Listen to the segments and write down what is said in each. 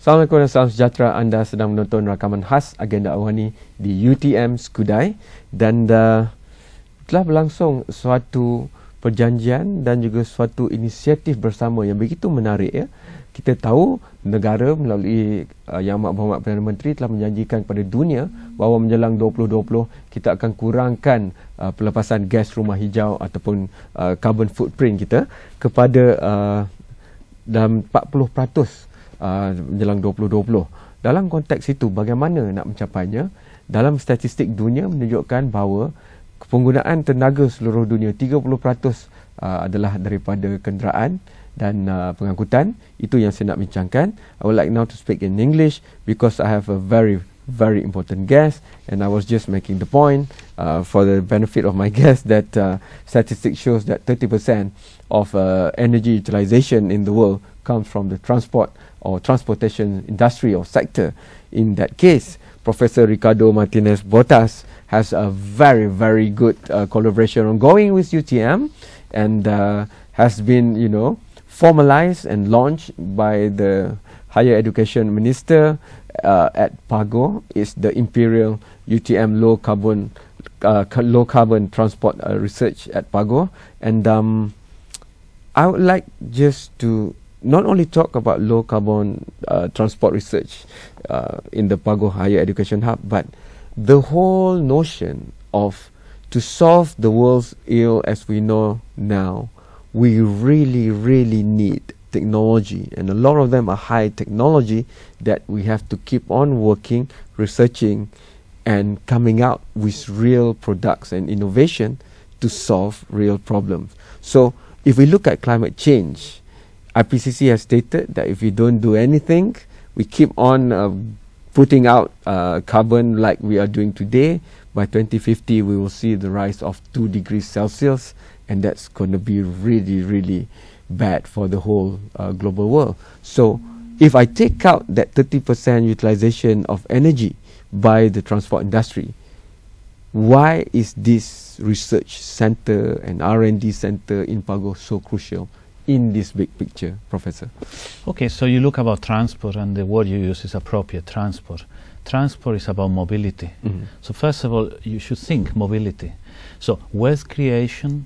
Assalamualaikum dan salam sejahtera. Anda sedang menonton rakaman khas agenda Awani di UTM Skudai, dan telah berlangsung suatu perjanjian dan juga suatu inisiatif bersama yang begitu menarik ya. Kita tahu negara melalui Yang Amat Berhormat Perdana Menteri telah menjanjikan kepada dunia bahawa menjelang 2020 kita akan kurangkan pelepasan gas rumah hijau ataupun carbon footprint kita kepada dalam 40% menjelang 2020. Dalam konteks itu, bagaimana nak mencapainya? Dalam statistik dunia menunjukkan bahawa penggunaan tenaga seluruh dunia 30% adalah daripada kenderaan dan pengangkutan. Itu yang saya nak bincangkan. I would like now to speak in English because I have a very important guest, and I was just making the point for the benefit of my guest that statistics shows that 30% of energy utilization in the world comes from the transport or transportation industry or sector. In that case, Professor Ricardo Martinez Botas has a very good collaboration ongoing with UTM, and has been, formalized and launched by the Higher Education Minister at PAGO. Is the Imperial UTM Lowcarbon Transport Research at PAGO. And I would like just to not only talk about low carbon transport research in the PAGO Higher Education Hub, but the whole notion of to solve the world's ill as we know now, we really need technology, and a lot of them are high technology that we have to keep on working, researching, and coming out with real products and innovation to solve real problems. So if we look at climate change, IPCC has stated that if we don't do anything, we keep on putting out carbon like we are doing today, by 2050 we will see the rise of 2 degrees Celsius, and that's going to be really bad for the whole global world. So if I take out that 30% utilization of energy by the transport industry, why is this research center and R&D center in PAGO so crucial in this big picture, Professor? Okay, so you look about transport, and the word you use is appropriate, transport. Transport is about mobility. So first of all, you should think mobility. So wealth creation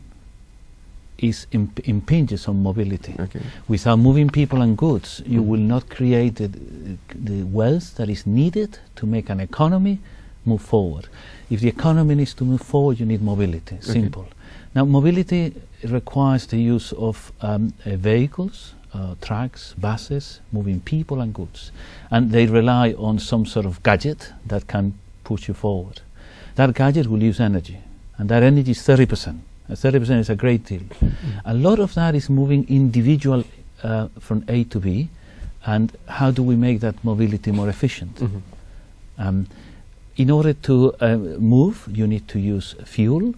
impinges on mobility. Okay. Without moving people and goods, you will not create the wealth that is needed to make an economy move forward. If the economy needs to move forward, you need mobility. Simple. Now, mobility requires the use of vehicles, trucks, buses, moving people and goods. And they rely on some sort of gadget that can push you forward. That gadget will use energy, and that energy is 30%. 30% is a great deal. A lot of that is moving individual from A to B, and how do we make that mobility more efficient? In order to move, you need to use fuel.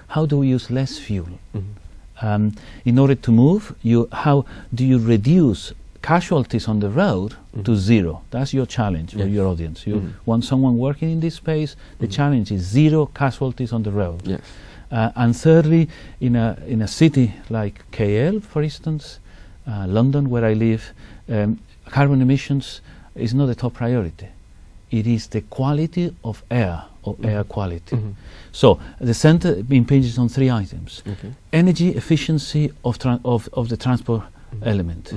How do we use less fuel? In order to move, how do you reduce casualties on the road to zero? That's your challenge for your audience. You want someone working in this space, the challenge is 0 casualties on the road. And thirdly, in a city like KL, for instance, London, where I live, carbon emissions is not the top priority. It is the quality of air, or air quality. So the center impinges on 3 items. Energy efficiency of the transport element.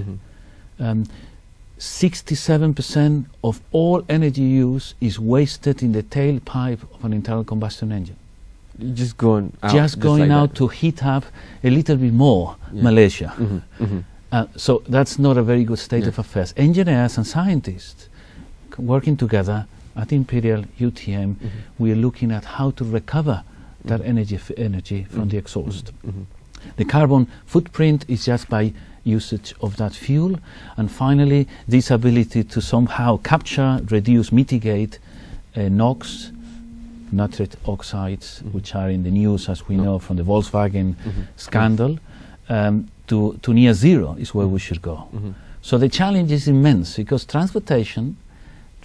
67% of all energy use is wasted in the tailpipe of an internal combustion engine. Just going out. Just going out to heat up a little bit more Malaysia. So that's not a very good state of affairs. Engineers and scientists working together at Imperial UTM, we are looking at how to recover that energy from the exhaust. The carbon footprint is just by usage of that fuel, and finally this ability to somehow capture, reduce, mitigate NOx, nitrate oxides, which are in the news, as we know from the Volkswagen scandal, to near zero is where we should go. So the challenge is immense, because transportation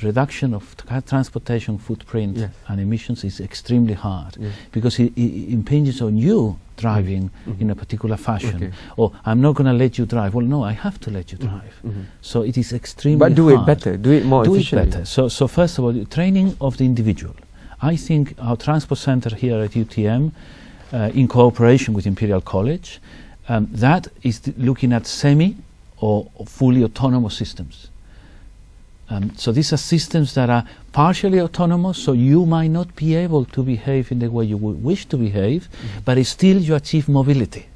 reduction of transportation footprint and emissions is extremely hard because it impinges on you driving in a particular fashion. Or I'm not going to let you drive. Well, no, I have to let you drive. So it is extremely hard. But do it better, do it more efficiently. Do it better. So first of all, training of the individual. I think our transport center here at UTM, in cooperation with Imperial College, that is looking at semi or fully autonomous systems. So these are systems that are partially autonomous, so you might not be able to behave in the way you would wish to behave, but still you achieve mobility.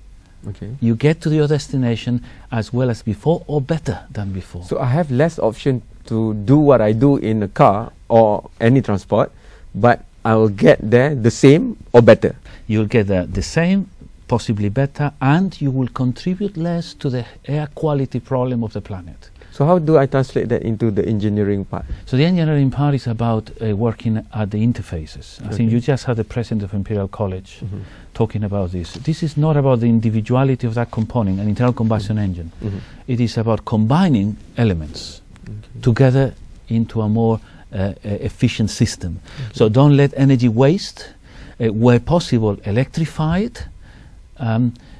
You get to your destination as well as before or better than before. So I have less option to do what I do in a car or any transport, but I will get there the same or better. You'll get there the same, possibly better, and you will contribute less to the air quality problem of the planet. So how do I translate that into the engineering part? So the engineering part is about working at the interfaces. I think you just had the president of Imperial College talking about this. This is not about the individuality of that component, an internal combustion engine. It is about combining elements together into a more efficient system. So don't let energy waste. Where possible, electrify it.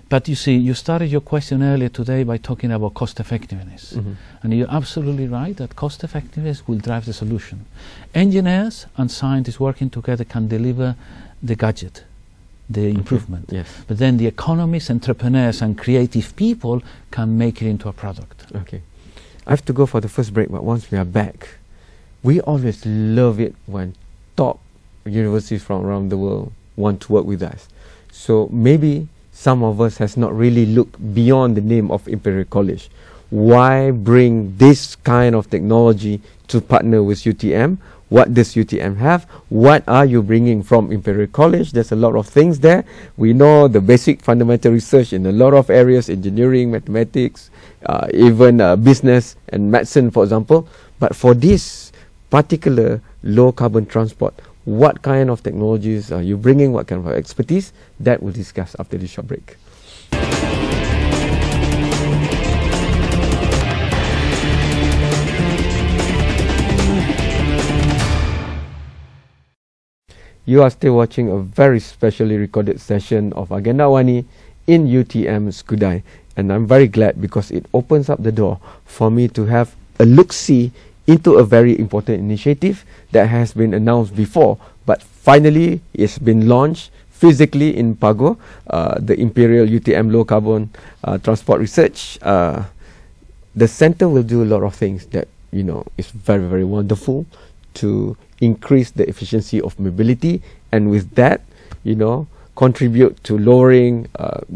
But you see, you started your question earlier today by talking about cost effectiveness. And you're absolutely right that cost effectiveness will drive the solution. Engineers and scientists working together can deliver the gadget, the improvement. But then the economists, entrepreneurs and creative people can make it into a product. I have to go for the first break, but once we are back, we always love it when top universities from around the world want to work with us. So maybe some of us has not really looked beyond the name of Imperial College. Why bring this kind of technology to partner with UTM? What does UTM have? What are you bringing from Imperial College? There's a lot of things there. We know the basic fundamental research in a lot of areas, engineering, mathematics, even business and medicine, for example. But for this particular low carbon transport, what kind of technologies are you bringing? What kind of expertise? That we'll discuss after this short break. You are still watching a very specially recorded session of Agenda Awani in UTM Skudai. And I'm very glad because it opens up the door for me to have a look-see into a very important initiative that has been announced before, but finally it's been launched physically in Pago, the Imperial UTM Low Carbon Transport Research. The center will do a lot of things that, you know, is very, very wonderful to increase the efficiency of mobility, and with that, you know, contribute to lowering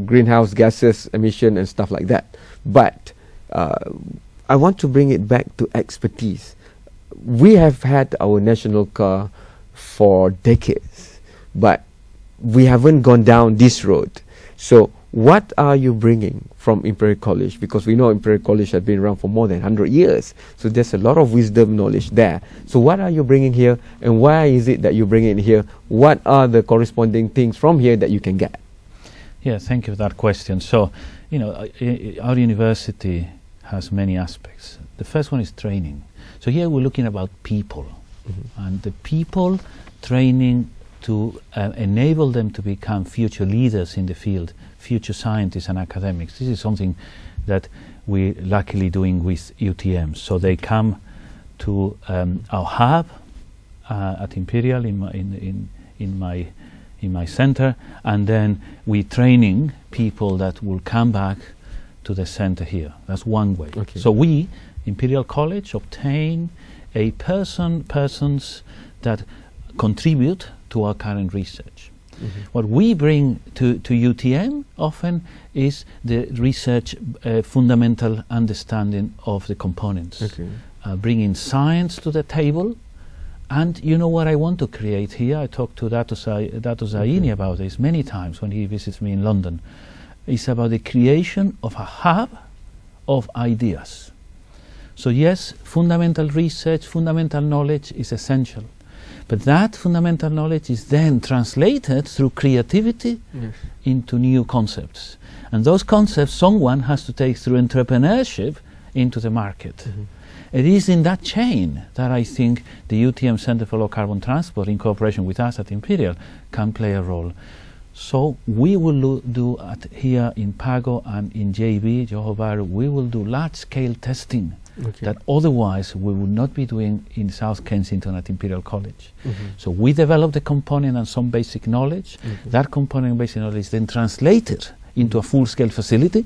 greenhouse gases emission and stuff like that. But I want to bring it back to expertise. We have had our national car for decades, but we haven't gone down this road. So what are you bringing from Imperial College? Because we know Imperial College has been around for more than 100 years. So there's a lot of wisdom, knowledge there. So what are you bringing here, and why is it that you bring it here? What are the corresponding things from here that you can get? Yeah, thank you for that question. So, you know, our university has many aspects. The first one is training. So here we're looking about people, and the people training to enable them to become future leaders in the field, future scientists and academics. This is something that we're luckily doing with UTM. So they come to our hub at Imperial in my center, and then we're training people that will come back to the center here. That's one way. So we, Imperial College, obtain a persons that contribute to our current research. What we bring to UTM often is the research fundamental understanding of the components, bringing science to the table. And you know what I want to create here? I talked to Dato Zaini about this many times when he visits me in London. It's about the creation of a hub of ideas. So yes, fundamental research, fundamental knowledge is essential. But that fundamental knowledge is then translated through creativity into new concepts. And those concepts someone has to take through entrepreneurship into the market. it is in that chain that I think the UTM Center for Low Carbon Transport, in cooperation with us at Imperial, can play a role. So we will do here in Pago and in JB, Johor Bahru, we will do large-scale testing that otherwise we would not be doing in South Kensington at Imperial College. So we develop the component and some basic knowledge. That component and basic knowledge is then translated into a full-scale facility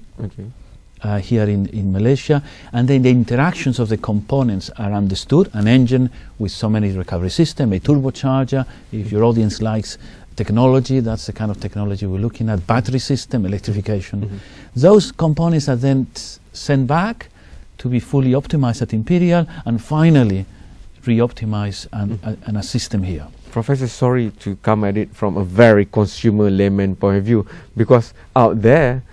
here in Malaysia, and then the interactions of the components are understood. An engine with so many recovery system, a turbocharger, if your audience likes technology, that's the kind of technology we're looking at, battery system, electrification. Those components are then sent back to be fully optimized at Imperial, and finally re-optimize and a system here. Professor, sorry to come at it from a very consumer layman point of view, because out there,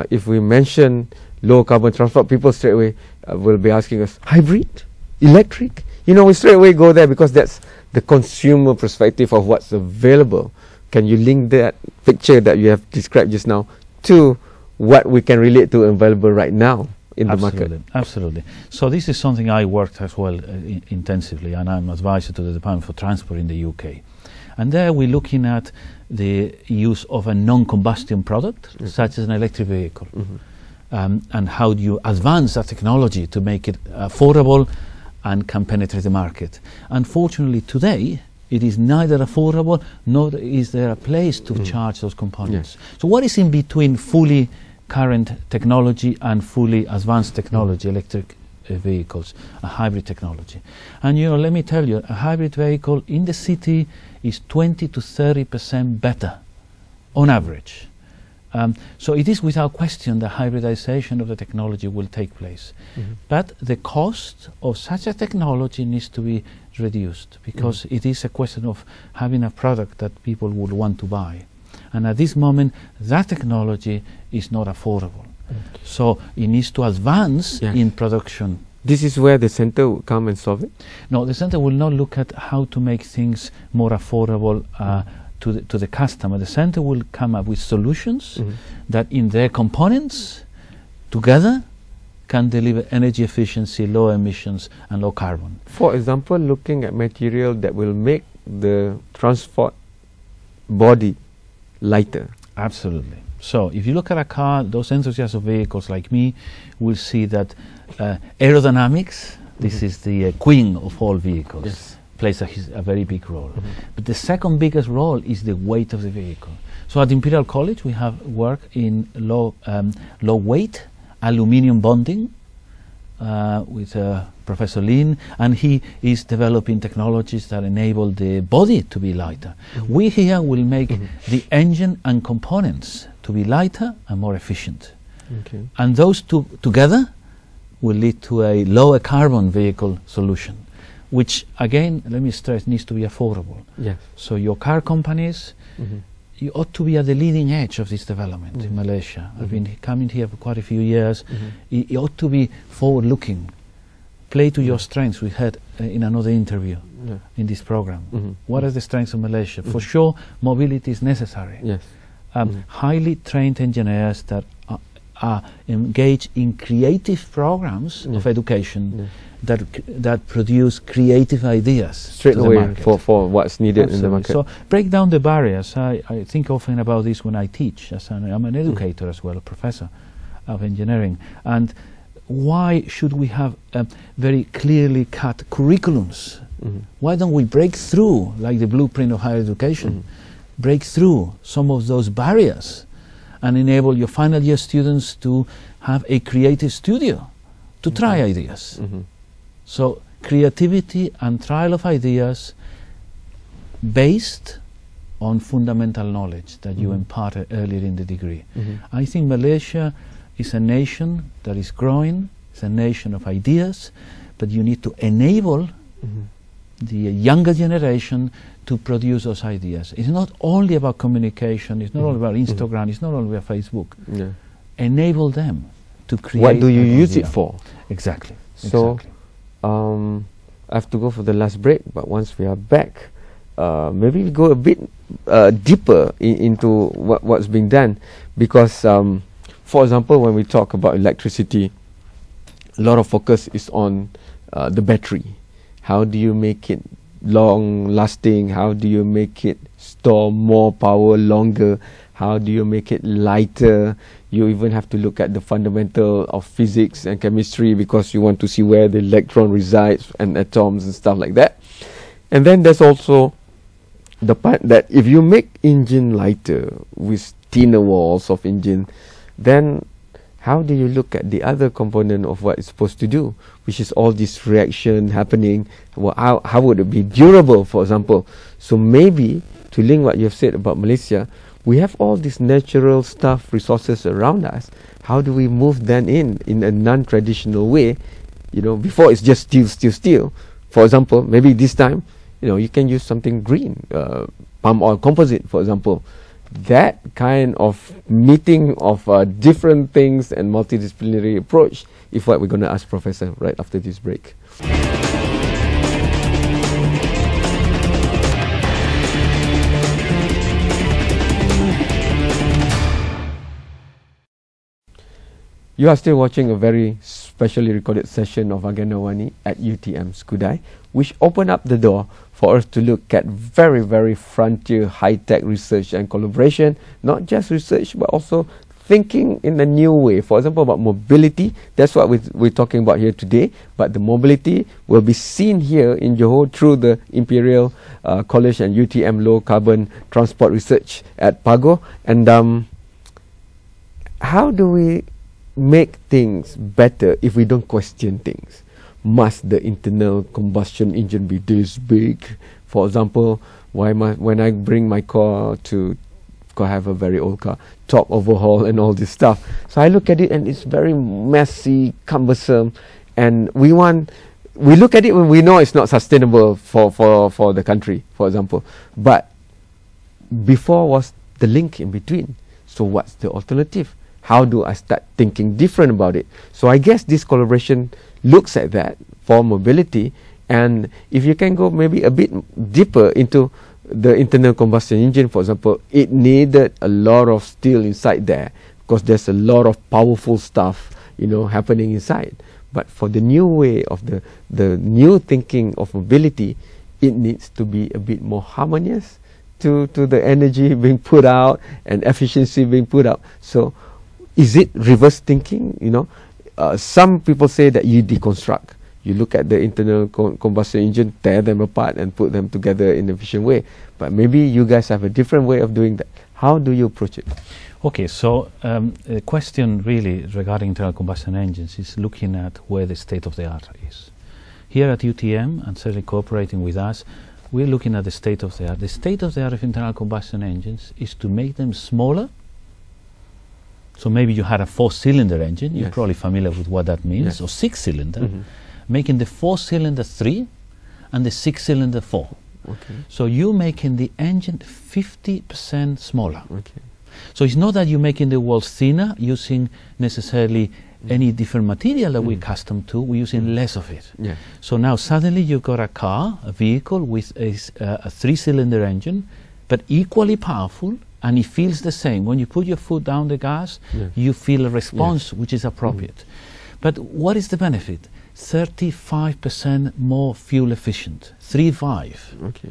if we mention low carbon transport, people straight away will be asking us, hybrid, electric? You know, we straight away go there because that's the consumer perspective of what's available. Can you link that picture that you have described just now to what we can relate to available right now in the market? Absolutely. So this is something I worked as well intensively, and I'm advisor to the Department for Transport in the UK. And there we're looking at the use of a non-combustion product, such as an electric vehicle. And how do you advance that technology to make it affordable and can penetrate the market. Unfortunately today, it is neither affordable nor is there a place to charge those components. So what is in between fully current technology and fully advanced technology, electric vehicles, a hybrid technology? And you know, let me tell you, a hybrid vehicle in the city is 20 to 30% better on average. So it is without question the hybridization of the technology will take place. But the cost of such a technology needs to be reduced, because it is a question of having a product that people would want to buy. And at this moment, that technology is not affordable. So it needs to advance in production. This is where the center will come and solve it? No, the center will not look at how to make things more affordable to the customer. The center will come up with solutions that in their components together can deliver energy efficiency, low emissions and low carbon. For example, looking at material that will make the transport body lighter. Absolutely. So if you look at a car, those enthusiasts of vehicles like me will see that aerodynamics, this is the queen of all vehicles, plays a very big role. But the second biggest role is the weight of the vehicle. So at Imperial College we have work in low weight aluminium bonding with Professor Lin, and he is developing technologies that enable the body to be lighter. We here will make the engine and components to be lighter and more efficient. And those two together will lead to a lower carbon vehicle solution, which again, let me stress, needs to be affordable. So your car companies, you ought to be at the leading edge of this development in Malaysia. I've been coming here for quite a few years. You ought to be forward-looking. Play to your strengths. We had in another interview in this program. What are the strengths of Malaysia? For sure, mobility is necessary. Highly trained engineers that are engaged in creative programs of education that produce creative ideas straight away for what's needed in the market. So break down the barriers. I think often about this when I teach. I'm an educator as well, a professor of engineering. And why should we have very clearly cut curriculums? Why don't we break through, like the blueprint of higher education, break through some of those barriers and enable your final year students to have a creative studio to try ideas. So creativity and trial of ideas based on fundamental knowledge that you imparted earlier in the degree. I think Malaysia is a nation that is growing, it's a nation of ideas, but you need to enable the younger generation to produce those ideas. It's not only about communication, it's not only about Instagram, it's not only about Facebook. Enable them to create. What do you use it for? Exactly. So, I have to go for the last break, but once we are back, maybe we go a bit deeper into what's being done, because for example, when we talk about electricity, a lot of focus is on the battery? How do you make it long lasting? How do you make it store more power longer? How do you make it lighter? You even have to look at the fundamental of physics and chemistry, because you want to see where the electron resides and atoms and stuff like that. And then there's also the part that if you make engine lighter with thinner walls of engine, then how do you look at the other component of what it's supposed to do, which is all this reaction happening? Well, how would it be durable, for example? So maybe, to link what you've said about Malaysia, we have all this natural stuff, resources around us. How do we move them in a non-traditional way? You know, before it's just steel. For example, maybe this time, you know, you can use something green, palm oil composite, for example. That kind of meeting of different things and multidisciplinary approach is what we're going to ask Professor right after this break. You are still watching a very specially recorded session of Agenda Awani at UTM Skudai, which opened up the door for us to look at very, very frontier high-tech research and collaboration, not just research, but also thinking in a new way. For example, about mobility, that's what we're talking about here today, but the mobility will be seen here in Johor through the Imperial College and UTM Low-Carbon Transport Research at Pago. And how do we make things better if we don't question things? Must the internal combustion engine be this big? For example, when I bring my car to have a very old car, top overhaul and all this stuff. So I look at it and it's very messy, cumbersome, and we look at it when we know it's not sustainable for the country, for example. But before was the link in between. So what's the alternative? How do I start thinking different about it? So I guess this collaboration looks at that for mobility, and if you can go maybe a bit deeper into the internal combustion engine, for example, it needed a lot of steel inside there because there's a lot of powerful stuff, you know, happening inside. But for the new way of the new thinking of mobility, it needs to be a bit more harmonious to the energy being put out and efficiency being put out. So is it reverse thinking? You know, some people say that you deconstruct. You look at the internal combustion engine, tear them apart and put them together in an efficient way. But maybe you guys have a different way of doing that. How do you approach it? Okay, so the question really regarding internal combustion engines is looking at where the state of the art is. Here at UTM, and certainly cooperating with us, we're looking at the state of the art. The state of the art of internal combustion engines is to make them smaller. So maybe you had a 4-cylinder engine, you're probably familiar with what that means, or 6-cylinder, making the 4-cylinder 3 and the 6-cylinder 4. Okay. So you're making the engine 50% smaller. Okay. So it's not that you're making the walls thinner using necessarily any different material that we're accustomed to, we're using less of it. Yeah. So now suddenly you've got a car, a vehicle with a 3-cylinder engine, but equally powerful, and it feels the same. When you put your foot down the gas, you feel a response which is appropriate. But what is the benefit? 35% more fuel efficient, 35. Okay.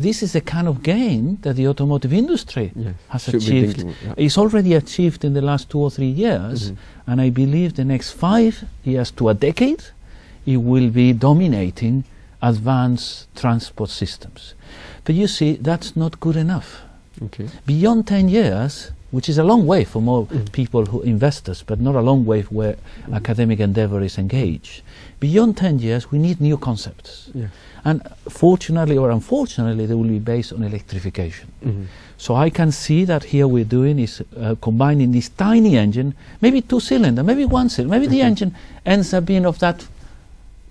This is the kind of gain that the automotive industry has achieved. It's already achieved in the last 2 or 3 years, and I believe the next 5 years to a decade, it will be dominating advanced transport systems. But you see, that's not good enough. Okay. Beyond 10 years, which is a long way for more people who investors, but not a long way where academic endeavor is engaged. Beyond 10 years, we need new concepts. Yeah. And fortunately or unfortunately, they will be based on electrification. So I can see that here we're doing is combining this tiny engine, maybe 2-cylinder, maybe 1-cylinder, maybe the engine ends up being of that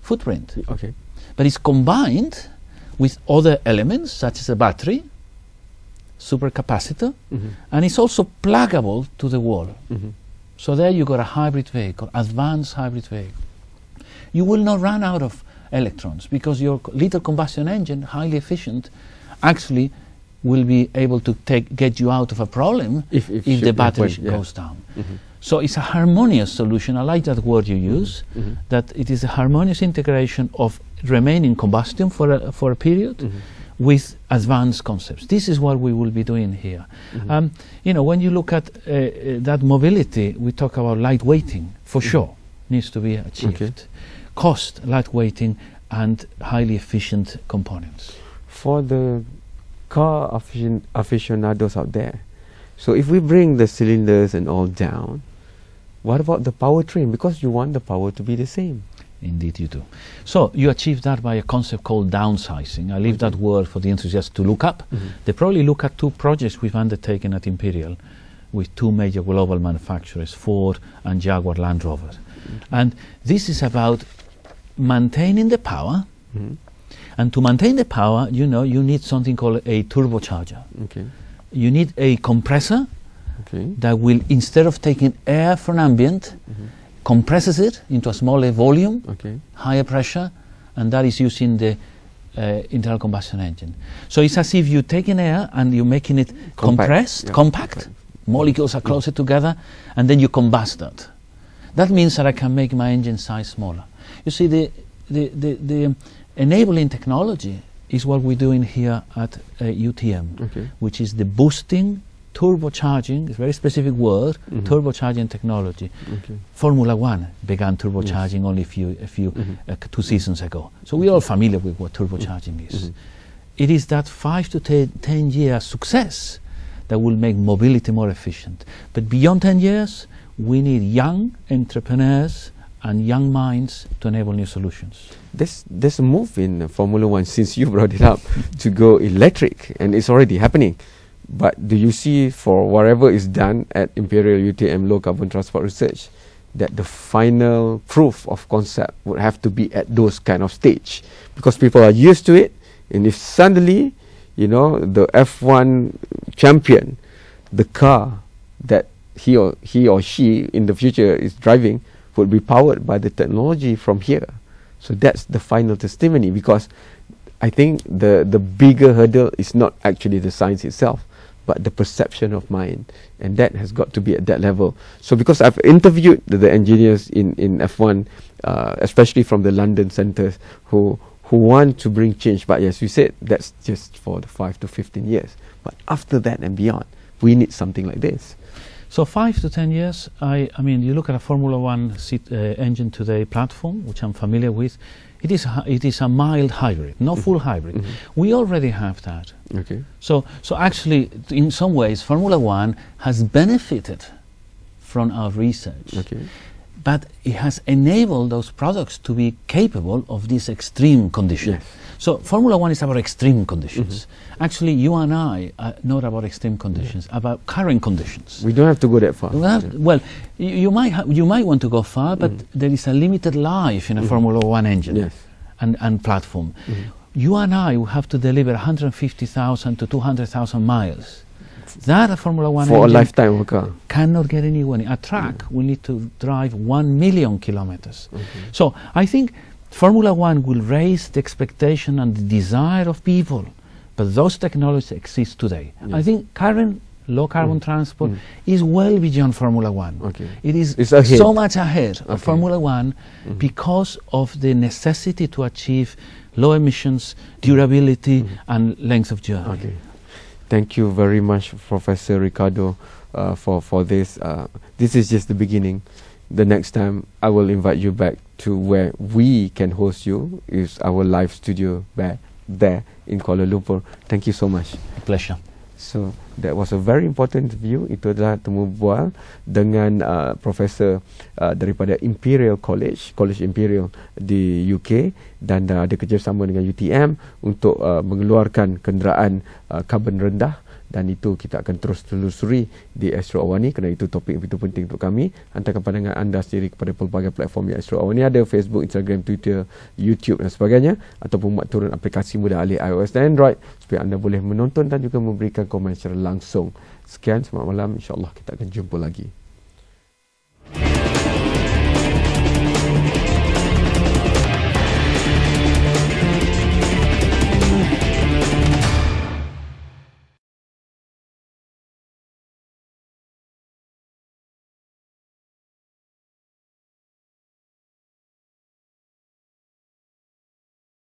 footprint. Okay. But it's combined with other elements, such as a battery, supercapacitor, and it's also pluggable to the wall. So there you got a hybrid vehicle, advanced hybrid vehicle. You will not run out of electrons because your little combustion engine, highly efficient, actually will be able to get you out of a problem if the battery goes down. So it's a harmonious solution. I like that word you use, that it is a harmonious integration of remaining combustion for a period with advanced concepts. This is what we will be doing here. You know, when you look at that mobility, we talk about lightweighting, for sure, needs to be achieved. Cost, lightweighting, and highly efficient components. For the car aficionados out there, so if we bring the cylinders and all down, what about the powertrain? Because you want the power to be the same. Indeed you do. So you achieve that by a concept called downsizing. I leave that word for the enthusiasts to look up. They probably look at 2 projects we've undertaken at Imperial with 2 major global manufacturers, Ford and Jaguar Land Rover. And this is about maintaining the power, and to maintain the power, you know, you need something called a turbocharger. You need a compressor that will, instead of taking air from ambient, compresses it into a smaller volume, higher pressure, and that is using the internal combustion engine. So it's as if you're taking air and you're making it compressed, compact. Molecules are closer together, and then you combust that. That means that I can make my engine size smaller. You see, the enabling technology is what we're doing here at UTM, which is the boosting, turbocharging, it's a very specific word, turbocharging technology. Formula One began turbocharging only a few 2 seasons ago. So we're all familiar with what turbocharging is. It is that 5 to 10 year success that will make mobility more efficient. But beyond 10 years, we need young entrepreneurs and young minds to enable new solutions. There's a move in Formula One, since you brought it up, to go electric, and it's already happening. But do you see, for whatever is done at Imperial UTM Low Carbon Transport Research, that the final proof of concept would have to be at those kind of stage? Because people are used to it, and if suddenly, you know, the F1 champion, the car that he or she in the future is driving would be powered by the technology from here. So that's the final testimony, because I think the bigger hurdle is not actually the science itself, but the perception of mind, and that has got to be at that level. So because I've interviewed the engineers in F1, especially from the London centres, who want to bring change, but as you said, that's just for the 5 to 15 years. But after that and beyond, we need something like this. So 5 to 10 years, I mean, you look at a Formula One engine today platform, which I'm familiar with, it is a mild hybrid, not full hybrid. We already have that. So actually, in some ways, Formula One has benefited from our research. But it has enabled those products to be capable of these extreme conditions. So Formula One is about extreme conditions. Actually, you and I are not about extreme conditions, about current conditions. We don't have to go that far. Well, you might want to go far, but there is a limited life in a Formula One engine and platform. You and I will have to deliver 150,000 to 200,000 miles. That a Formula One for engine a lifetime of a car cannot get anywhere. A track we need to drive 1 million kilometers. So I think Formula One will raise the expectation and the desire of people, but those technologies exist today. I think current low carbon transport is well beyond Formula One. It is so much ahead of Formula One because of the necessity to achieve low emissions, durability, and length of journey. Thank you very much, Professor Ricardo, for this. This is just the beginning. The next time I will invite you back to where we can host you, is our live studio back there in Kuala Lumpur. Thank you so much. A pleasure. So that was a very important interview. Itu adalah temu bual dengan Profesor daripada Imperial College Imperial di UK, dan ada kerjasama dengan UTM untuk mengeluarkan kenderaan karbon rendah, dan itu kita akan terus telusuri di Astro Awani, kerana itu topik yang begitu penting untuk kami. Hantarkan pandangan anda sendiri kepada pelbagai platform yang Astro Awani ada, Facebook, Instagram, Twitter, YouTube dan sebagainya, ataupun buat turun aplikasi mudah alih iOS dan Android supaya anda boleh menonton dan juga memberikan komen secara langsung. Sekian, selamat malam, insyaAllah kita akan jumpa lagi.